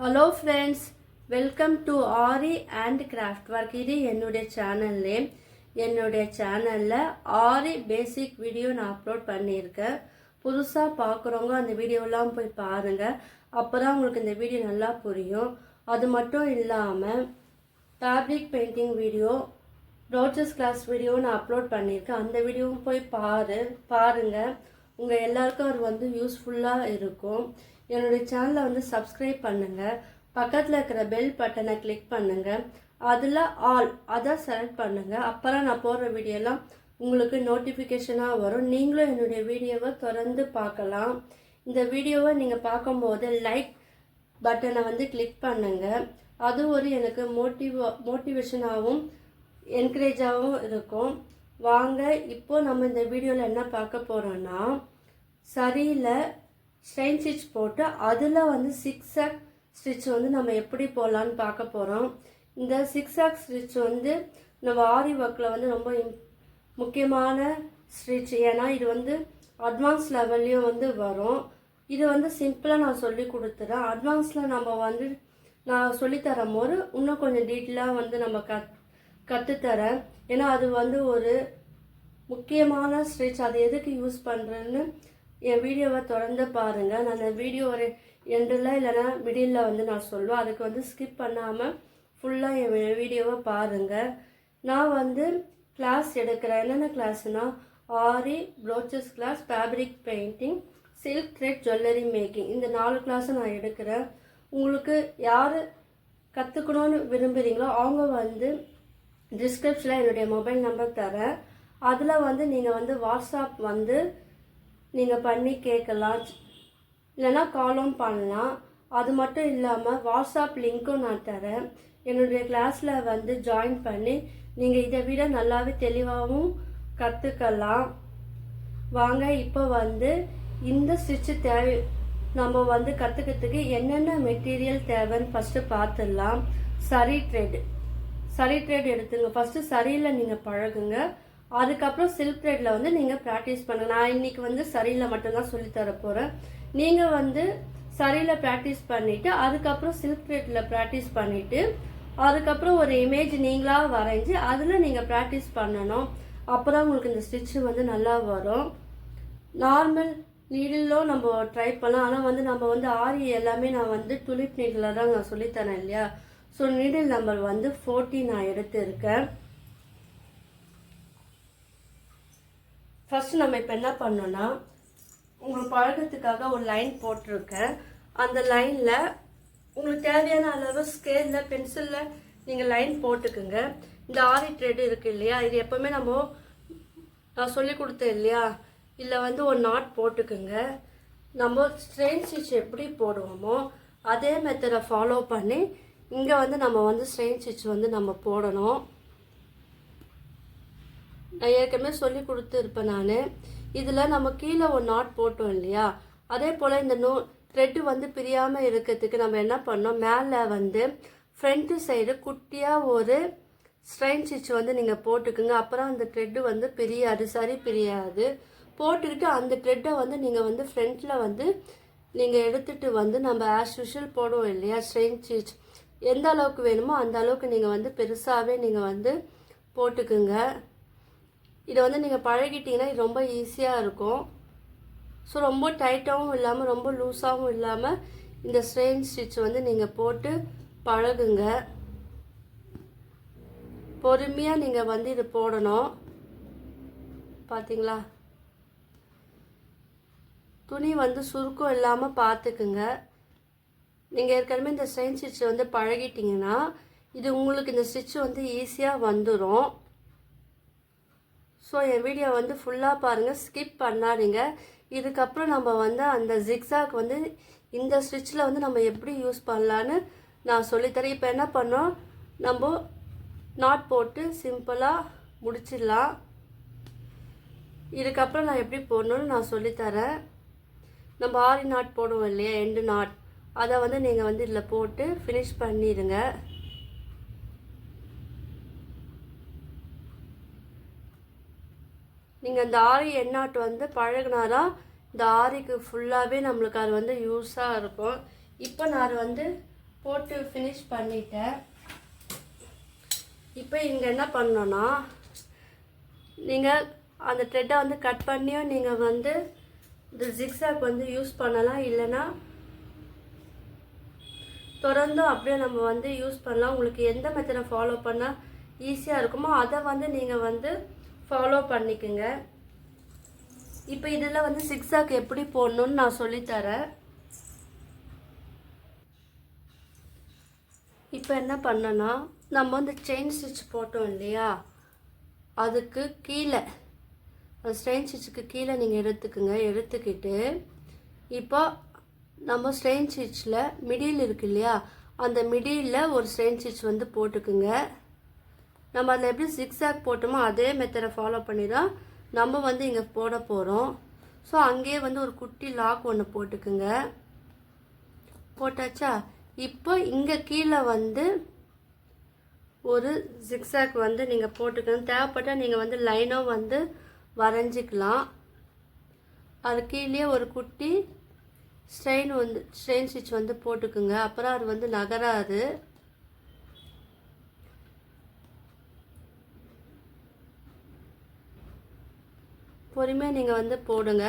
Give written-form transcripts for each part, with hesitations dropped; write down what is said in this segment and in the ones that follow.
Hello friends, welcome to Aari and Craft Work. இது என்னுடைய channel name. என்னுடைய சேனல்ல ஆரி பேசிக் வீடியோ நான் அப்லோட் பண்ணியிருக்கேன். புதுசா பார்க்குறவங்க அந்த வீடியோலாம் போய் பாருங்க. அப்பதான் உங்களுக்கு இந்த வீடியோ நல்லா புரியும். அது மட்டும் இல்லாம fabric painting video, Brooches class video நான் அப்லோட் பண்ணியிருக்கேன். அந்த வீடியோவும் போய் பாருங்க. உங்க எல்லாருக்கும் அது வந்து யூஸ்ஃபுல்லா இருக்கும். என்னுடைய சேனலை வந்து சப்ஸ்கிரைப் பண்ணுங்க. பக்கத்தில் இருக்கிற பெல் பட்டனை கிளிக் பண்ணுங்க. அதில் ஆல் அதை செலக்ட் பண்ணுங்க. அப்புறம் நான் போடுற வீடியோலாம் உங்களுக்கு நோட்டிஃபிகேஷனாக வரும். நீங்களும் என்னுடைய வீடியோவை தொடர்ந்து பார்க்கலாம். இந்த வீடியோவை நீங்கள் பார்க்கும்போது லைக் பட்டனை வந்து கிளிக் பண்ணுங்க. அது ஒரு எனக்கு மோட்டிவேஷனாகவும் என்கரேஜாகவும் இருக்கும். வாங்க இப்போ நம்ம இந்த வீடியோவில் என்ன பார்க்க போகிறோன்னா, சரியில் ஸ்ட்ரெயின் ஸ்டிச் போட்டு அதில் வந்து ZigZag ஸ்டிச் வந்து நம்ம எப்படி போடலான்னு பார்க்க போகிறோம். இந்த ZigZag ஸ்டிச் வந்து நம்ம ஆரி ஒர்க்கில் வந்து ரொம்ப முக்கியமான ஸ்டிச். ஏன்னா இது வந்து அட்வான்ஸ் லெவல்லையும் வந்து வரும். இது வந்து சிம்பிளாக நான் சொல்லி கொடுத்துறேன். அட்வான்ஸில் நம்ம வந்து நான் சொல்லித்தரும் போது இன்னும் கொஞ்சம் டீட்டெயிலாக வந்து நம்ம கற்றுத்தரேன். ஏன்னா அது வந்து ஒரு முக்கியமான ஸ்டிச். அது எதுக்கு யூஸ் பண்ணுறேன்னு என் வீடியோவை தொடர்ந்து பாருங்கள். நான் அந்த வீடியோ ஒரு எண்டில் இல்லைனா மிடில் வந்து நான் சொல்லுவேன். அதுக்கு வந்து ஸ்கிப் பண்ணாமல் ஃபுல்லாக என் வீடியோவை பாருங்கள். நான் வந்து கிளாஸ் எடுக்கிறேன். என்னென்ன கிளாஸ்னால் aari, brooches class, fabric painting, silk thread, jewellery making, இந்த 4 கிளாஸும் நான் எடுக்கிறேன். உங்களுக்கு யார் கற்றுக்கணும்னு விரும்புகிறீங்களோ அவங்க வந்து டிஸ்கிரிப்ஷனில் என்னுடைய மொபைல் நம்பர் தரேன். அதில் வந்து நீங்கள் வந்து வாட்ஸ்அப் வந்து நீங்கள் பண்ணி கேட்கலாம், இல்லைனா காலும் பண்ணலாம். அது மட்டும் இல்லாமல் வாட்ஸ்அப் லிங்க்கும் நான் தரேன். என்னுடைய கிளாஸில் வந்து ஜாயின் பண்ணி நீங்கள் இதை விட நல்லாவே தெளிவாகவும் கற்றுக்கலாம். வாங்க இப்போ வந்து இந்த ஸ்டிச்சு நம்ம வந்து கற்றுக்கிறதுக்கு என்னென்ன மெட்டீரியல் தேவைன்னு ஃபஸ்ட்டு பார்த்துடலாம். சரி த்ரெட் எடுத்துங்க. ஃபஸ்ட்டு சரியில் நீங்கள் பழகுங்க. அதுக்கப்புறம் சில்க் த்ரெட்டில் வந்து நீங்கள் ப்ராக்டிஸ் பண்ணுங்கள். நான் இன்றைக்கி வந்து சரியில் மட்டும்தான் சொல்லித்தர போகிறேன். நீங்கள் வந்து சரியில் ப்ராக்டிஸ் பண்ணிவிட்டு அதுக்கப்புறம் சில்க் த்ரெட்டில் ப்ராக்டிஸ் பண்ணிவிட்டு அதுக்கப்புறம் ஒரு இமேஜ் நீங்களாக வரைஞ்சி அதில் நீங்கள் ப்ராக்டிஸ் பண்ணணும். அப்புறம் உங்களுக்கு இந்த ஸ்டிச்சு வந்து நல்லா வரும். நார்மல் நீடிலும் நம்ம ட்ரை பண்ணலாம். ஆனால் வந்து நம்ம வந்து ஆரி எல்லாமே நான் வந்து துலிப் நீடில் தான் நான் சொல்லித்தரேன் இல்லையா. ஸோ நீடில் நம்பர் வந்து 40 நான் எடுத்துருக்கேன். ஃபஸ்ட்டு நம்ம இப்போ என்ன பண்ணோன்னா, உங்களுக்கு பழக்கத்துக்காக ஒரு லைன் போட்டிருக்கேன். அந்த லைனில் உங்களுக்கு தேவையான அளவு ஸ்கேலில் பென்சிலில் நீங்கள் லைன் போட்டுக்குங்க. இந்த ஆரி த்ரெட் இருக்குது இல்லையா, இது எப்போவுமே நான் சொல்லி கொடுத்தேன் இல்லையா, இதில் வந்து ஒரு நாட் போட்டுக்குங்க. நம்ம ஸ்ட்ரெயின் ஸ்டிச் எப்படி போடுவோமோ அதே மெத்தடை ஃபாலோ பண்ணி இங்கே வந்து நம்ம வந்து ஸ்ட்ரெயின் ஸ்டிச் வந்து நம்ம போடணும். நான் ஏற்கனவே சொல்லி கொடுத்துருப்பேன். நான் இதில் நம்ம கீழே ஒரு நாட் போட்டோம் இல்லையா, அதே போல் இந்த த்ரெட்டு வந்து பிரியாமல் இருக்கிறதுக்கு நம்ம என்ன பண்ணோம், மேலே வந்து ஃப்ரண்ட்டு சைடு குட்டியாக ஒரு ஸ்ட்ரெயின் ஸ்டிச் வந்து நீங்கள் போட்டுக்குங்க. அப்புறம் அந்த த்ரெட்டு வந்து பிரியாது, சரி பிரியாது. போட்டுக்கிட்டு அந்த த்ரெட்டை வந்து நீங்கள் வந்து ஃப்ரண்ட்டில் வந்து நீங்கள் எடுத்துகிட்டு வந்து நம்ம ஆஸ் யூஷுவல் போடுவோம் இல்லையா ஸ்ட்ரெயின் ஸ்டிச், எந்த அளவுக்கு வேணுமோ அந்த அளவுக்கு நீங்கள் வந்து பெருசாகவே நீங்கள் வந்து போட்டுக்குங்க. இதை வந்து நீங்கள் பழகிட்டீங்கன்னா இது ரொம்ப ஈஸியாக இருக்கும். ஸோ ரொம்ப டைட்டாகவும் இல்லாமல் ரொம்ப லூஸாகவும் இல்லாமல் இந்த ஸ்ட்ரெயின் ஸ்டிச் வந்து நீங்கள் போட்டு பழகுங்க. பொறுமையாக நீங்கள் வந்து இது போடணும். பார்த்தீங்களா, துணி வந்து சுருக்கம் இல்லாமல் பார்த்துக்குங்க. நீங்கள் ஏற்கனவே இந்த ஸ்ட்ரெயின் ஸ்டிச் வந்து பழகிட்டிங்கன்னா இது உங்களுக்கு இந்த ஸ்டிச் வந்து ஈஸியாக வந்துடும். ஸோ என் வீடியோ வந்து ஃபுல்லாக பாருங்கள், ஸ்கிப் பண்ணாதீங்க. இதுக்கப்புறம் நம்ம வந்து அந்த ZigZag வந்து இந்த ஸ்டிச்சில் வந்து நம்ம எப்படி யூஸ் பண்ணலான்னு நான் சொல்லித்தரேன். இப்போ என்ன பண்ணோம், நம்ம நாட் போட்டு சிம்பிளாக முடிச்சிடலாம். இதுக்கப்புறம் நான் எப்படி போடணுன்னு நான் சொல்லித்தரேன். நம்ம ஆரி நாட் போடுவோம் இல்லையா, எண்டு நாட், அதை வந்து நீங்கள் வந்து இதில் போட்டு ஃபினிஷ் பண்ணிடுங்க. நீங்கள் இந்த ஆரி எண்ணாட் வந்து பழகினாதான் இந்த ஆரிக்கு ஃபுல்லாகவே நம்மளுக்கு அது வந்து யூஸாக இருக்கும். இப்போ நான் வந்து போட்டு ஃபினிஷ் பண்ணிட்டேன். இப்போ இங்கே என்ன பண்ணணும்னா நீங்கள் அந்த த்ரெட்டை வந்து கட் பண்ணியும் நீங்கள் வந்து இந்த ஜிக்ஸாக் வந்து யூஸ் பண்ணலாம், இல்லைன்னா தொடர்ந்தும் அப்படியே நம்ம வந்து யூஸ் பண்ணலாம். உங்களுக்கு எந்த மெத்தடை ஃபாலோ பண்ணால் ஈஸியாக இருக்குமோ அதை வந்து நீங்கள் வந்து ஃபாலோ பண்ணிக்கோங்க. இப்போ இதில் வந்து ஜிக்ஸாக் எப்படி போடணுன்னு நான் சொல்லித்தரேன். இப்போ என்ன பண்ணனா நம்ம வந்து செயின் ஸ்டிச் போட்டோம் இல்லையா, அதுக்கு கீழே அந்த செயின் ஸ்டிச்சுக்கு கீழே நீங்கள் எடுத்துக்கிட்டு இப்போ நம்ம செயின் ஸ்டிச்சில் மிடில் இருக்கு இல்லையா, அந்த மிடிலில் ஒரு செயின் ஸ்டிச் வந்து போட்டுக்குங்க. நம்ம அதில் எப்படி ஜிக்ஸாக் போட்டோமோ அதே மெத்தடை ஃபாலோ பண்ணி தான் நம்ம வந்து இங்கே போட போகிறோம். ஸோ அங்கேயே வந்து ஒரு குட்டி லாக் ஒன்று போட்டுக்குங்க. போட்டாச்சா? இப்போ இங்கே கீழே வந்து ஒரு ஜிக்ஸாக் வந்து நீங்கள் போட்டுக்கணும். தேவைப்பட்டால் நீங்கள் வந்து லைனும் வந்து வரைஞ்சிக்கலாம். அது கீழே ஒரு குட்டி ஸ்ட்ரெயின் ஸ்டிச் வந்து போட்டுக்குங்க. அப்புறம் அது வந்து நகராது. பொறுமையாக நீங்கள் வந்து போடுங்க.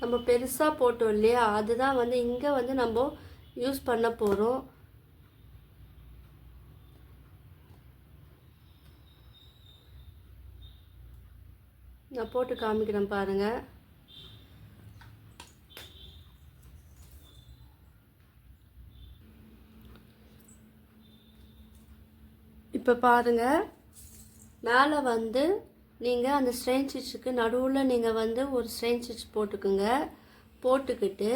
நம்ம பெருசாக போட்டோம் இல்லையா, அதுதான் வந்து இங்கே வந்து நம்ம யூஸ் பண்ண போகிறோம். நான் போட்டு காமிக்கிறேன் பாருங்கள். இப்போ பாருங்கள், மேலே வந்து நீங்கள் அந்த ஸ்ட்ரெயின் ஸ்டிச்சுக்கு நடுவில் நீங்கள் வந்து ஒரு ஸ்ட்ரெயின் ஸ்டிச் போட்டுக்குங்க. போட்டுக்கிட்டு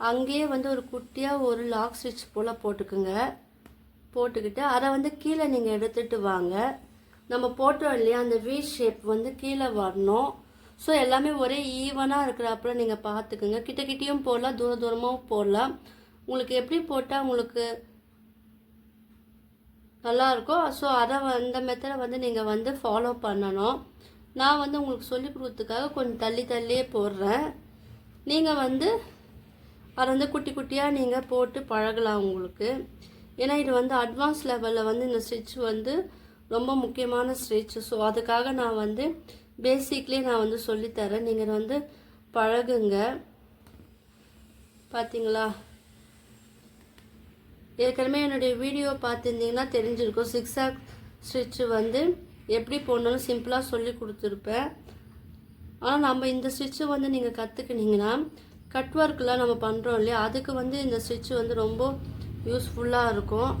அங்கேயே வந்து ஒரு குட்டியாக ஒரு லாக் ஸ்டிச் போல் போட்டுக்குங்க. போட்டுக்கிட்டு அதை வந்து கீழே நீங்கள் எடுத்துகிட்டு வாங்க. நம்ம போட்டோம் இல்லையா, அந்த வி ஷேப் வந்து கீழே வரணும். ஸோ எல்லாமே ஒரே ஈவனாக இருக்கிறப்பல நீங்கள் பார்த்துக்குங்க. கிட்டக்கிட்டையும் போடலாம், தூரமாகவும் போடலாம். உங்களுக்கு எப்படி போட்டால் உங்களுக்கு நல்லாயிருக்கும். ஸோ அதை அந்த மெத்தடை வந்து நீங்கள் வந்து ஃபாலோ பண்ணணும். நான் வந்து உங்களுக்கு சொல்லி கொடுத்ததுக்காக கொஞ்சம் தள்ளியே போடுறேன். நீங்கள் வந்து அதை வந்து குட்டி குட்டியாக நீங்கள் போட்டு பழகலாம் உங்களுக்கு. ஏன்னா இது வந்து அட்வான்ஸ் லெவலில் வந்து இந்த ஸ்டிச் வந்து ரொம்ப முக்கியமான ஸ்டிச். ஸோ அதுக்காக நான் வந்து பேசிக்லேயே நான் வந்து சொல்லித்தரேன். நீங்கள் வந்து பழகுங்க. பார்த்தீங்களா? ஏற்கனவே என்னுடைய வீடியோ பார்த்துருந்தீங்கன்னா தெரிஞ்சிருக்கும். ZigZag ஸ்டிச்சு வந்து எப்படி போடணும்னு சிம்பிளாக சொல்லி கொடுத்துருப்பேன். ஆனால் நம்ம இந்த ஸ்டிச்சு வந்து நீங்கள் கற்றுக்கினீங்கன்னா கட் ஒர்க்கெலாம் நம்ம பண்ணுறோம் இல்லையா, அதுக்கு வந்து இந்த ஸ்டிச்சு வந்து ரொம்ப யூஸ்ஃபுல்லாக இருக்கும்.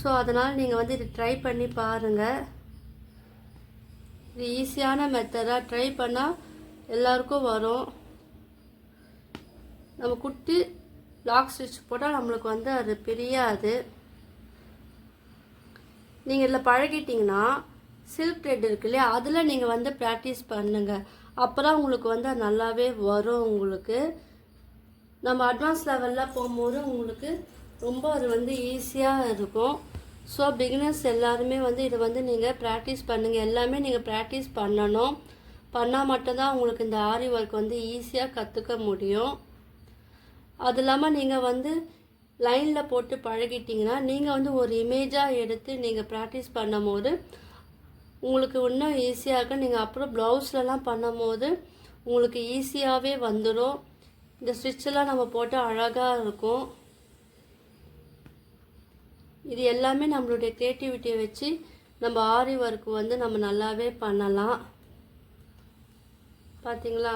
ஸோ அதனால் நீங்கள் வந்து இது ட்ரை பண்ணி பாருங்கள். இது ஈஸியான மெத்தடாக ட்ரை பண்ணால் எல்லாருக்கும் வரும். நம்ம குட்டி லாக் ஸ்டிச் போட்டால் நம்மளுக்கு வந்து அது பிரியாது. நீங்கள் இதில் பழகிட்டிங்கன்னா சில்க் த்ரெட் இருக்கு இல்லையா, அதில் நீங்கள் வந்து ப்ராக்டிஸ் பண்ணுங்கள். அப்புறம் உங்களுக்கு வந்து அது நல்லாவே வரும். உங்களுக்கு நம்ம அட்வான்ஸ் லெவலில் போகும்போது உங்களுக்கு ரொம்ப அது வந்து ஈஸியாக இருக்கும். ஸோ பிகினர்ஸ் எல்லாருமே வந்து இதை வந்து நீங்கள் ப்ராக்டிஸ் பண்ணுங்கள். எல்லாமே நீங்கள் ப்ராக்டிஸ் பண்ணணும். பண்ணால் மட்டும்தான் உங்களுக்கு இந்த ஆரி ஒர்க் வந்து ஈஸியாக கற்றுக்க முடியும். அது இல்லாமல் நீங்கள் வந்து லைனில் போட்டு பழகிட்டிங்கன்னா நீங்கள் வந்து ஒரு இமேஜாக எடுத்து நீங்கள் ப்ராக்டிஸ் பண்ணும் போது உங்களுக்கு இன்னும் ஈஸியாக இருக்கும். நீங்கள் அப்புறம் ப்ளவுஸ்லலாம் பண்ணும் போது உங்களுக்கு ஈஸியாகவே வந்துடும். இந்த ஸ்டிச்செல்லாம் நம்ம போட்டு அழகாக இருக்கும். இது எல்லாமே நம்மளுடைய க்ரியேட்டிவிட்டியை வச்சு நம்ம ஆரி ஒர்க் வந்து நம்ம நல்லாவே பண்ணலாம். பார்த்தீங்களா?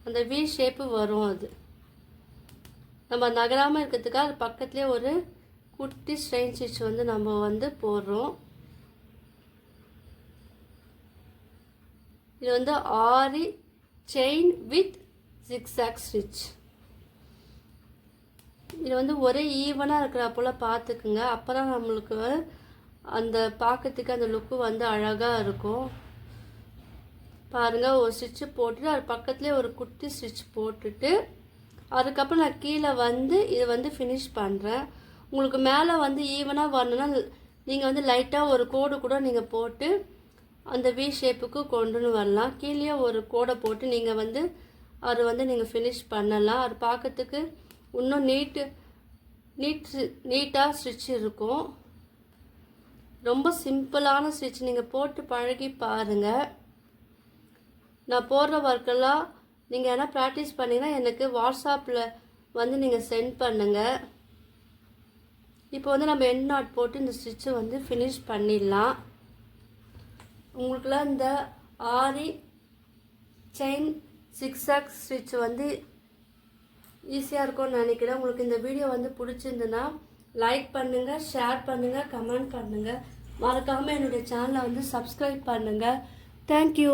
அந்த வி ஷேப்பு வரும். அது நம்ம நகராமல் இருக்கிறதுக்காக அது பக்கத்துலேயே ஒரு குட்டி ஸ்ட்ரெயின் ஸ்டிச் வந்து நம்ம வந்து போடுறோம். இது வந்து ஆரி செயின் வித் ஜிக்ஸாக் ஸ்டிச். இது வந்து ஒரே ஈவனாக இருக்கிற போல் பார்த்துக்குங்க. அப்போ தான் நம்மளுக்கு அந்த பார்க்கறதுக்கு அந்த லுக்கு வந்து அழகாக இருக்கும். பாருங்கள், ஒரு ஸ்டிச்சு போட்டுட்டு அது பக்கத்துலேயே ஒரு குட்டி ஸ்டிச் போட்டுட்டு அதுக்கப்புறம் நான் கீழே வந்து இதை வந்து ஃபினிஷ் பண்ணுறேன். உங்களுக்கு மேலே வந்து ஈவனாக வரணுன்னா நீங்கள் வந்து லைட்டாக ஒரு கோடு கூட நீங்கள் போட்டு அந்த வி ஷேப்புக்கு கொண்டு வரலாம். கீழே ஒரு கோடை போட்டு நீங்கள் வந்து அது வந்து நீங்கள் ஃபினிஷ் பண்ணலாம். அது பார்க்கறதுக்கு இன்னும் நீட்டாக ஸ்டிச் இருக்கும். ரொம்ப சிம்பிளான ஸ்டிச். நீங்கள் போட்டு பழகி பாருங்கள். நான் போடுற ஒர்க்கெல்லாம் நீங்கள் என்ன ப்ராக்டிஸ் பண்ணிங்கன்னா எனக்கு வாட்ஸ்அப்பில் வந்து நீங்கள் சென்ட் பண்ணுங்கள். இப்போ வந்து நம்ம எண்ட் நாட் போட்டு இந்த ஸ்டிச்சை வந்து ஃபினிஷ் பண்ணிடலாம். உங்களுக்குலாம் இந்த ஆரி செயின் ஜிக்ஸாக் ஸ்டிச் வந்து ஈஸியாக இருக்கும்னு நினைக்கிறேன். உங்களுக்கு இந்த வீடியோ வந்து பிடிச்சிருந்துன்னா லைக் பண்ணுங்கள், ஷேர் பண்ணுங்கள், கமெண்ட் பண்ணுங்கள். மறக்காமல் என்னுடைய சேனலை வந்து சப்ஸ்கிரைப் பண்ணுங்கள். தேங்க்யூ.